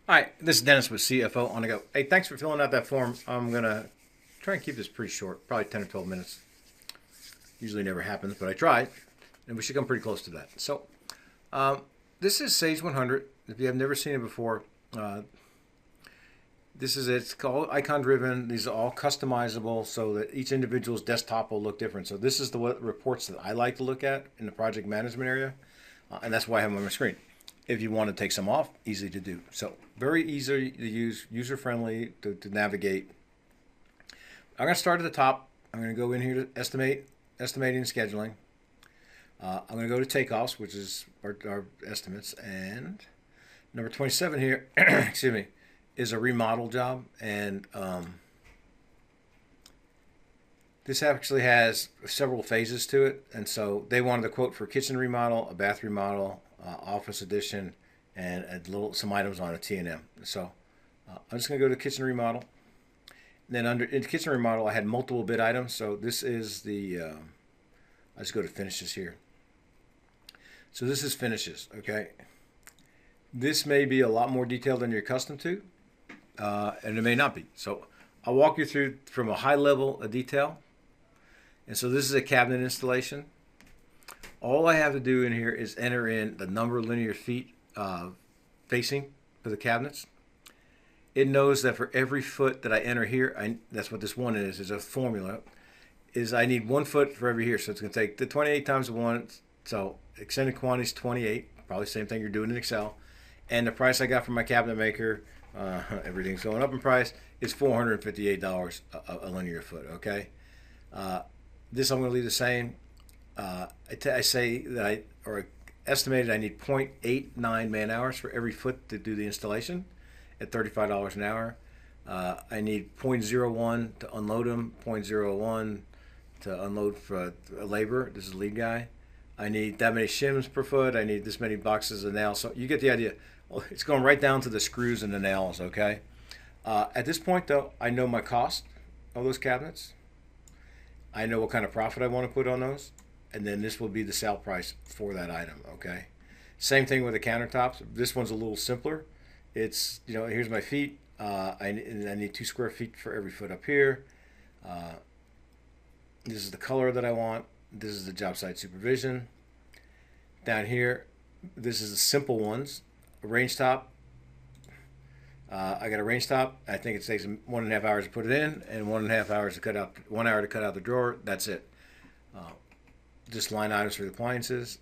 Hi, this is Dennis with CFO on the go. Hey, thanks for filling out that form. I'm gonna try and keep this pretty short, probably 10 or 12 minutes. Usually never happens, but I tried, and we should come pretty close to that. Um, this is Sage 100. If you have never seen it before, uh, this is it. It's called icon driven. These are all customizable so that each individual's desktop will look different. So this is the reports that I like to look at in the project management area, and that's why I have them on my screen. If you want to take some off, easy to do. So very easy to use, user friendly to navigate. I'm going to start at the top. I'm going to go in here to estimating and scheduling. I'm going to go to takeoffs, which is our estimates, and number 27 here, excuse me, is a remodel job, and this actually has several phases to it, and so they wanted a quote for kitchen remodel, a bath remodel, office addition, and some items on a T&M. So I'm just going to go to kitchen remodel. And then in kitchen remodel, I had multiple bid items. So this is I just go to finishes here. So this is finishes, okay? This may be a lot more detailed than you're accustomed to, and it may not be. So I'll walk you through from a high level of detail. And so this is a cabinet installation. All I have to do in here is enter in the number of linear feet facing for the cabinets. It knows that for every foot that I enter here, that's what this one is a formula, is I need 1 foot for every here. So it's going to take the 28 times the 1. So extended quantity is 28, probably the same thing you're doing in Excel. And the price I got from my cabinet maker, everything's going up in price, is $458 a linear foot, okay? This I'm going to leave the same. I say that estimated I need 0.89 man hours for every foot to do the installation at $35 an hour. I need 0.01 to unload them, 0.01 to unload for labor. This is lead guy. I need that many shims per foot. I need this many boxes of nails. So you get the idea. Well, it's going right down to the screws and the nails, okay? At this point, though, I know my cost of those cabinets. I know what kind of profit I want to put on those. And then this will be the sale price for that item, okay? Same thing with the countertops. This one's a little simpler. It's, here's my feet. I need 2 square feet for every foot up here. This is the color that I want. This is the job site supervision. Down here, this is the simple ones. A range top. I got a range top. I think it takes 1.5 hours to put it in and 1.5 hours to cut out, 1 hour to cut out the drawer. That's it. Just line items for the appliances,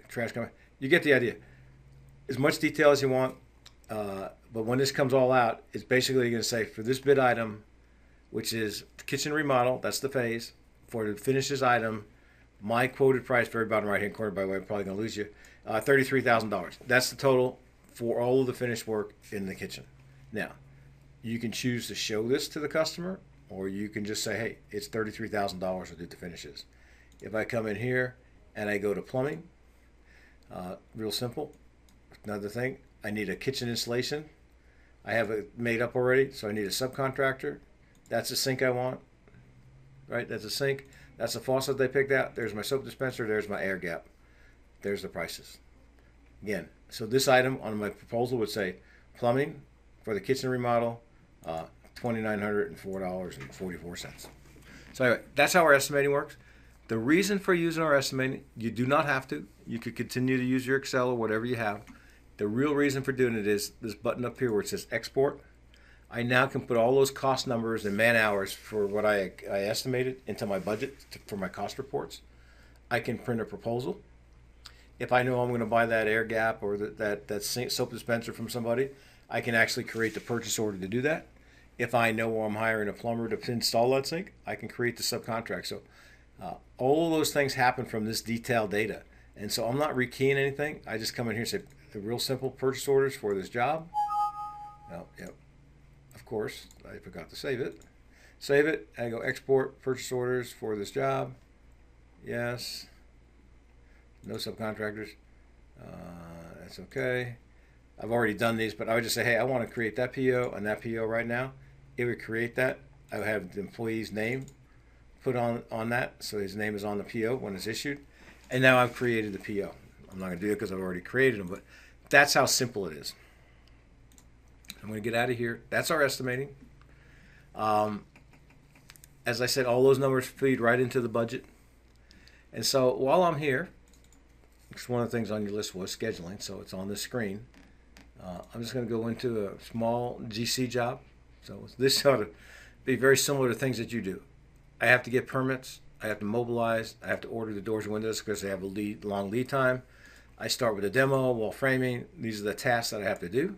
trash company. You get the idea. As much detail as you want, but when this comes all out, it's basically going to say for this bid item, which is the kitchen remodel, that's the phase. For the finishes item, my quoted price, very bottom right hand corner, by the way, I'm probably going to lose you, $33,000. That's the total for all of the finished work in the kitchen. Now, you can choose to show this to the customer, or you can just say, hey, it's $33,000 to do the finishes. If I come in here and I go to plumbing, real simple. Another thing, I need a kitchen installation. I have it made up already, so I need a subcontractor. That's a sink I want, right? That's a sink. That's a faucet they picked out. There's my soap dispenser. There's my air gap. There's the prices. Again, so this item on my proposal would say plumbing for the kitchen remodel, $2,904.44. So anyway, that's how our estimating works. The reason for using our estimating, you do not have to. You could continue to use your Excel or whatever you have. The real reason for doing it is this button up here where it says export. I now can put all those cost numbers and man hours for what I estimated into my budget for my cost reports. I can print a proposal. If I know I'm going to buy that air gap or that soap dispenser from somebody, I can actually create the purchase order to do that. If I know I'm hiring a plumber to install that sink, I can create the subcontract. So all of those things happen from this detailed data. And so I'm not rekeying anything. I just come in here and say, the real simple purchase orders for this job. Oh, yep. Of course, I forgot to save it. Save it. I go export purchase orders for this job. Yes. No subcontractors. That's okay. I've already done these, but I would just say, hey, I want to create that PO and that PO right now. It would create that. I would have the employee's name put on that, so his name is on the PO when it's issued. And now I've created the PO. I'm not going to do it because I've already created them, but that's how simple it is. I'm going to get out of here. That's our estimating. Um, as I said, all those numbers feed right into the budget. And so while I'm here, because one of the things on your list was scheduling, so it's on the screen. I'm just going to go into a small GC job. So this ought to be very similar to things that you do. I have to get permits. I have to mobilize. I have to order the doors and windows because they have a long lead time. I start with a demo, wall framing. These are the tasks that I have to do.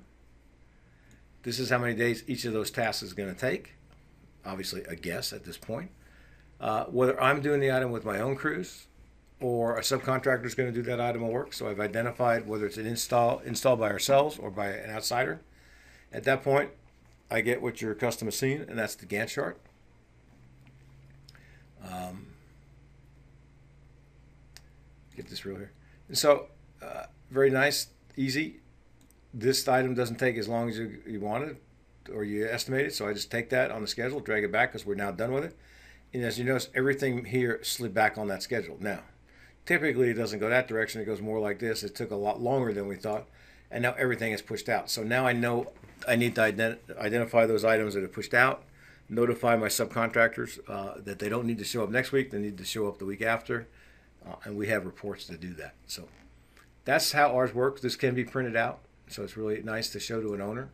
This is how many days each of those tasks is going to take. Obviously, a guess at this point. Whether I'm doing the item with my own crews or a subcontractor is going to do that item of work. So I've identified whether it's an installed by ourselves or by an outsider. At that point, I get what your customer has seen, and that's the Gantt chart. Get this real here. And so, very nice, easy. This item doesn't take as long as you wanted or you estimated, so I just take that on the schedule, drag it back because we're now done with it. And as you notice, everything here slid back on that schedule. Now, typically it doesn't go that direction. It goes more like this. It took a lot longer than we thought, and now everything is pushed out. So now I know I need to identify those items that are pushed out, notify my subcontractors that they don't need to show up next week. They need to show up the week after, and we have reports to do that. So that's how ours works. This can be printed out, so it's really nice to show to an owner.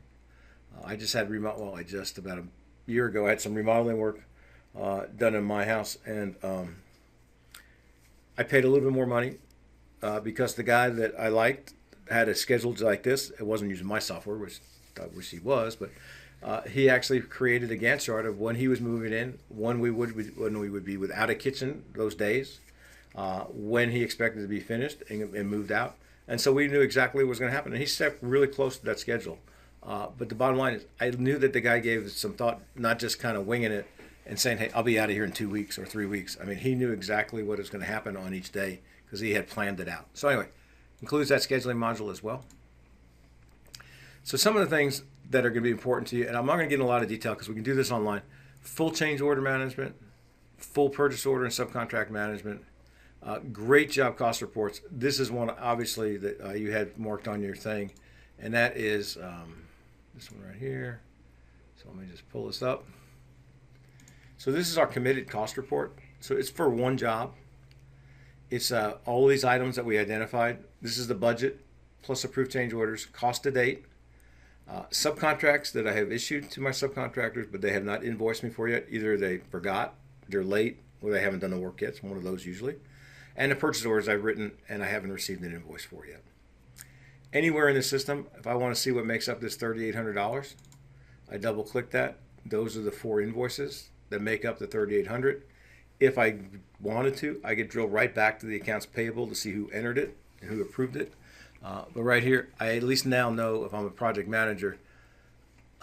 I just had about a year ago, I had some remodeling work done in my house, and I paid a little bit more money because the guy that I liked had a schedule like this. It wasn't using my software, which I wish he was, but he actually created a Gantt chart of when he was moving in, when we would be without a kitchen those days, when he expected to be finished and moved out. And so we knew exactly what was going to happen. And he stepped really close to that schedule. But the bottom line is I knew that the guy gave some thought, not just kind of winging it and saying, hey, I'll be out of here in 2 weeks or 3 weeks. I mean, he knew exactly what was going to happen on each day because he had planned it out. So anyway, includes that scheduling module as well. So some of the things that are going to be important to you, and I'm not going to get in a lot of detail because we can do this online, full change order management, full purchase order and subcontract management, great job cost reports. This is one, obviously, that you had marked on your thing, and that is this one right here. So let me just pull this up. So this is our committed cost report. So it's for one job. It's all these items that we identified. This is the budget plus approved change orders, cost to date, subcontracts that I have issued to my subcontractors, but they have not invoiced me for yet. Either they forgot, they're late, or they haven't done the work yet. It's one of those usually. And the purchase orders I've written and I haven't received an invoice for yet. Anywhere in the system, if I want to see what makes up this $3,800, I double click that. Those are the 4 invoices that make up the $3,800. If I wanted to, I could drill right back to the accounts payable to see who entered it and who approved it. But right here, I at least now know if I'm a project manager,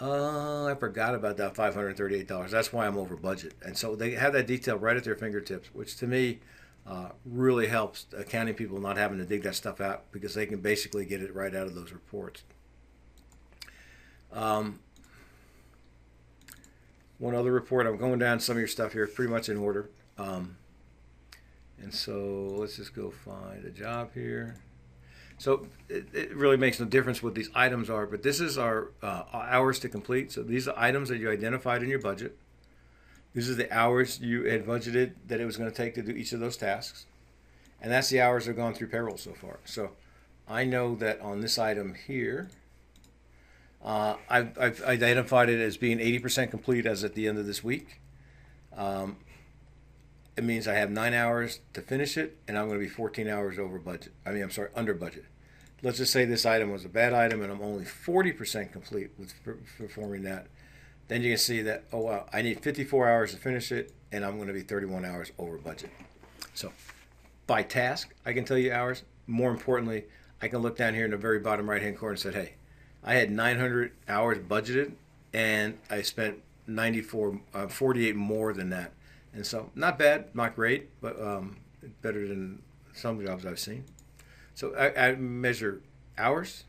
I forgot about that $538. That's why I'm over budget. And so they have that detail right at their fingertips, which to me really helps accounting people not having to dig that stuff out because they can basically get it right out of those reports. One other report, I'm going down some of your stuff here, pretty much in order. And so let's just go find a job here. So it really makes no difference what these items are, but this is our hours to complete. So these are items that you identified in your budget. These are the hours you had budgeted that it was going to take to do each of those tasks. And that's the hours that have gone through payroll so far. So I know that on this item here, I've identified it as being 80% complete as at the end of this week. It means I have 9 hours to finish it, and I'm going to be 14 hours over budget. Under budget. Let's just say this item was a bad item, and I'm only 40% complete with performing that. Then you can see that, oh wow, I need 54 hours to finish it, and I'm going to be 31 hours over budget. So by task, I can tell you hours. More importantly, I can look down here in the very bottom right-hand corner and say, hey, I had 900 hours budgeted, and I spent 48 more than that. And so not bad, not great, but better than some jobs I've seen. So I measure hours.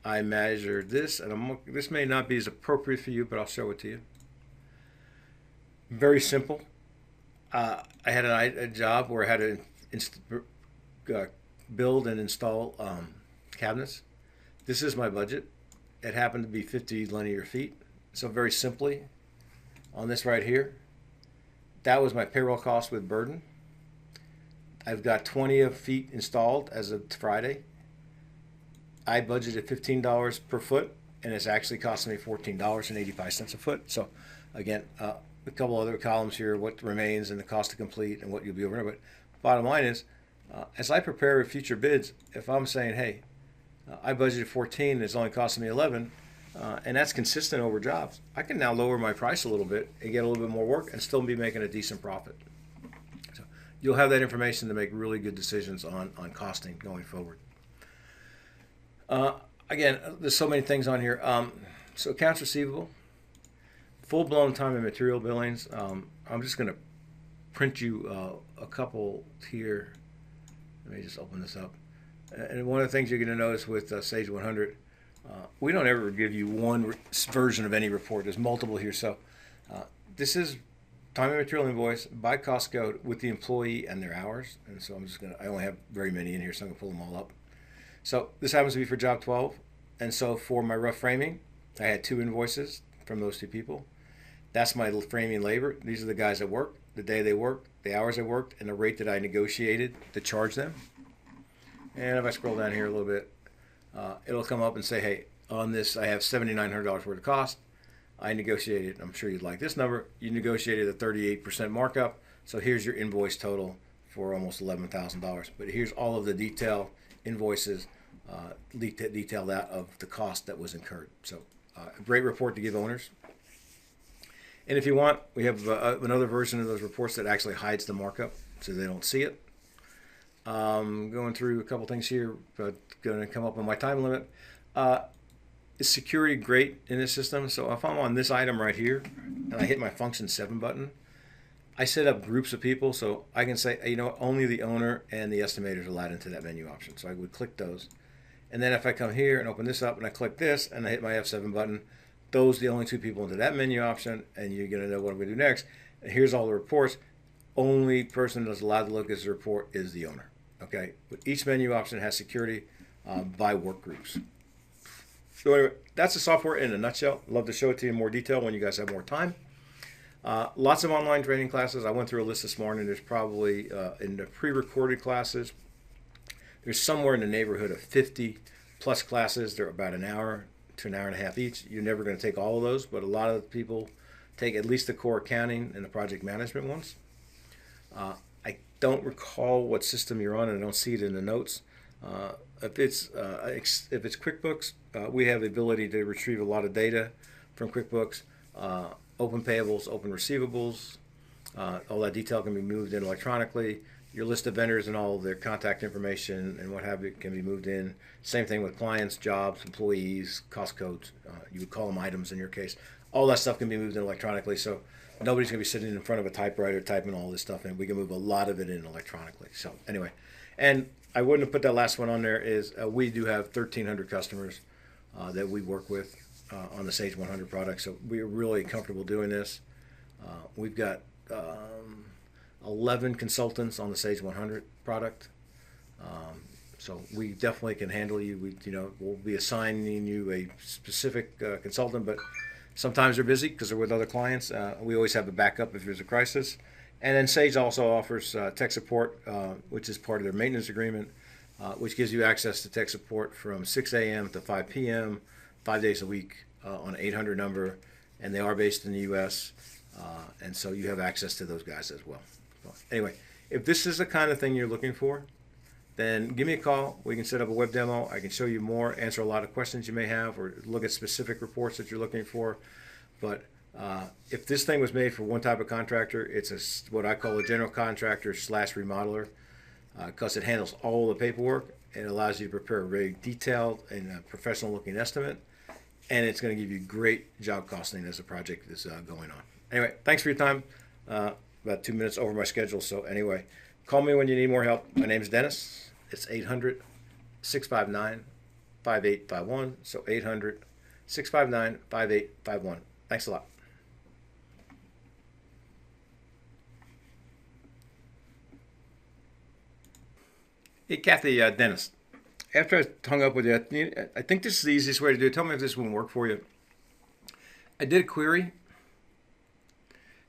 I measure this, and this may not be as appropriate for you, but I'll show it to you. Very simple. I had a job where I had to build and install cabinets. This is my budget. it happened to be 50 linear feet. So very simply, on this right here, that was my payroll cost with burden. I've got 20 of feet installed as of Friday. I budgeted $15 per foot, and it's actually costing me $14.85 a foot. So again, a couple other columns here, what remains and the cost to complete and what you'll be over. But bottom line is, as I prepare future bids, if I'm saying, hey, I budgeted 14 and it's only costing me 11, and that's consistent over jobs, I can now lower my price a little bit and get a little bit more work and still be making a decent profit. So you'll have that information to make really good decisions on costing going forward. Again, there's so many things on here. So accounts receivable, full-blown time and material billings. I'm just going to print you a couple here. Let me just open this up. And one of the things you're going to notice with Sage 100, we don't ever give you one version of any report. There's multiple here. So this is time and material invoice by cost code with the employee and their hours. And so I only have very many in here, so I'm going to pull them all up. So this happens to be for job 12. And so for my rough framing, I had 2 invoices from those 2 people. That's my framing labor. These are the guys that work, the day they worked, the hours they worked, and the rate that I negotiated to charge them. And if I scroll down here a little bit, it'll come up and say, hey, on this I have $7,900 worth of cost. I negotiated, I'm sure you'd like this number, you negotiated a 38% markup. So here's your invoice total for almost $11,000. But here's all of the detail invoices detailed out of the cost that was incurred. So a great report to give owners. And if you want, we have another version of those reports that actually hides the markup so they don't see it. Going through a couple things here, but going to come up on my time limit. Is security great in this system? So if I'm on this item right here and I hit my function 7 button, I set up groups of people so I can say, you know, only the owner and the estimator is allowed into that menu option. So I would click those. And then if I come here and open this up and I click this and I hit my F7 button, those are the only 2 people into that menu option, and you're going to know what I'm going to do next. And here's all the reports. Only person that's allowed to look at this report is the owner. Okay, but each menu option has security by work groups. So anyway, that's the software in a nutshell. Love to show it to you in more detail when you guys have more time. Lots of online training classes. I went through a list this morning. There's probably in the pre-recorded classes, there's somewhere in the neighborhood of 50 plus classes. They're about an hour to an hour and a half each. You're never going to take all of those, but a lot of people take at least the core accounting and the project management ones. I don't recall what system you're on, and I don't see it in the notes. If it's QuickBooks, we have the ability to retrieve a lot of data from QuickBooks. Open payables, open receivables, all that detail can be moved in electronically. Your list of vendors and all of their contact information and what have you can be moved in. Same thing with clients, jobs, employees, cost codes. You would call them items in your case. All that stuff can be moved in electronically. So nobody's going to be sitting in front of a typewriter typing all this stuff in. We can move a lot of it in electronically. So anyway, and I wouldn't have put that last one on there is we do have 1,300 customers that we work with on the Sage 100 product. So we're really comfortable doing this. We've got 11 consultants on the Sage 100 product. So we definitely can handle you. We'll be assigning you a specific consultant, but sometimes they're busy because they're with other clients. We always have a backup if there's a crisis. And then Sage also offers tech support, which is part of their maintenance agreement, which gives you access to tech support from 6 a.m. to 5 p.m., 5 days a week on an 800 number. And they are based in the U.S., and so you have access to those guys as well. So anyway, if this is the kind of thing you're looking for, then give me a call. We can set up a web demo. I can show you more, answer a lot of questions you may have, or look at specific reports that you're looking for. But if this thing was made for one type of contractor, it's what I call a general contractor / remodeler, because it handles all the paperwork and it allows you to prepare a very detailed and professional looking estimate, and it's going to give you great job costing as the project is going on. Anyway, thanks for your time. About 2 minutes over my schedule. So anyway, call me when you need more help. My name's Dennis. It's 800-659-5851. So 800-659-5851. Thanks a lot. Hey, Kathy, Dennis. after I hung up with you, I think this is the easiest way to do it. Tell me if this won't work for you. I did a query.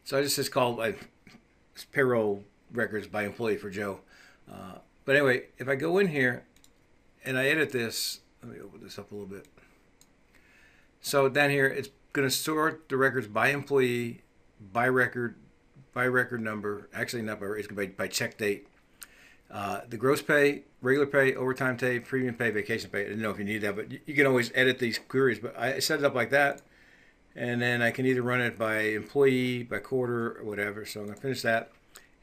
So I just it's called it's payroll records by employee for Joe. But anyway, if I go in here and I edit this, let me open this up a little bit. So down here, it's going to sort the records by employee, by record number. Actually, not by it's going to be by check date. The gross pay, regular pay, overtime pay, premium pay, vacation pay. I didn't know if you need that, but you can always edit these queries. But I set it up like that. And then I can either run it by employee, by quarter, or whatever. So I'm going to finish that.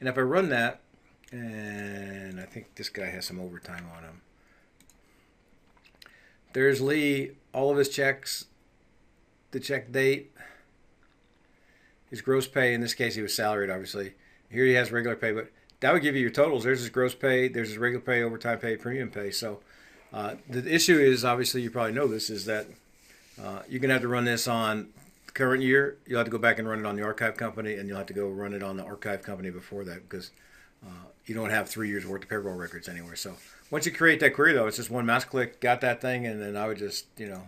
And if I run that, and I think this guy has some overtime on him. There's Lee, all of his checks, the check date, his gross pay. In this case, he was salaried, obviously. Here he has regular pay, but that would give you your totals. There's his gross pay, there's his regular pay, overtime pay, premium pay. So the issue is, obviously, you probably know this, is that you're going to have to run this on the current year. You'll have to go back and run it on the archive company, and you'll have to go run it on the archive company before that, because you don't have 3 years worth of payroll records anywhere. So once you create that query, though, it's just one mouse click, got that thing, and then I would just, you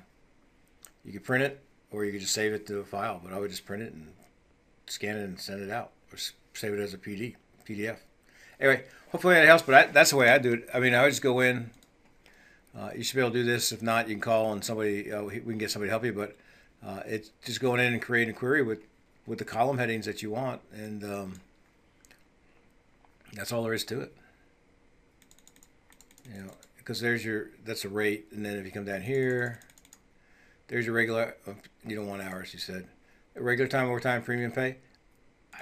could print it, or you could just save it to a file. But I would just print it and scan it and send it out, or save it as a PDF. Anyway, hopefully that helps, but that's the way I do it. I mean, I would just go in. You should be able to do this. If not, you can call and somebody, we can get somebody to help you. But it's just going in and creating a query with the column headings that you want, and that's all there is to it. Because that's a rate, and then if you come down here, there's your regular. You don't want hours, you said. Regular time, overtime, premium pay.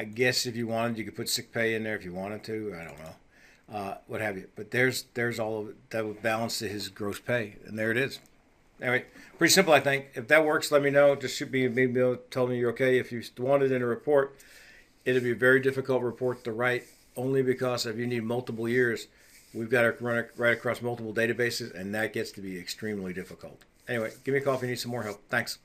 I guess if you wanted, you could put sick pay in there if you wanted to. I don't know. What have you. But there's all of it that would balance to his gross pay, and there it is. Anyway, pretty simple, I think. If that works, let me know. Just shoot me, maybe tell me you're okay. If you want it in a report, it'll be a very difficult report to write, only because if you need multiple years, we've got to run it right across multiple databases, and that gets to be extremely difficult. Anyway, give me a call if you need some more help. Thanks.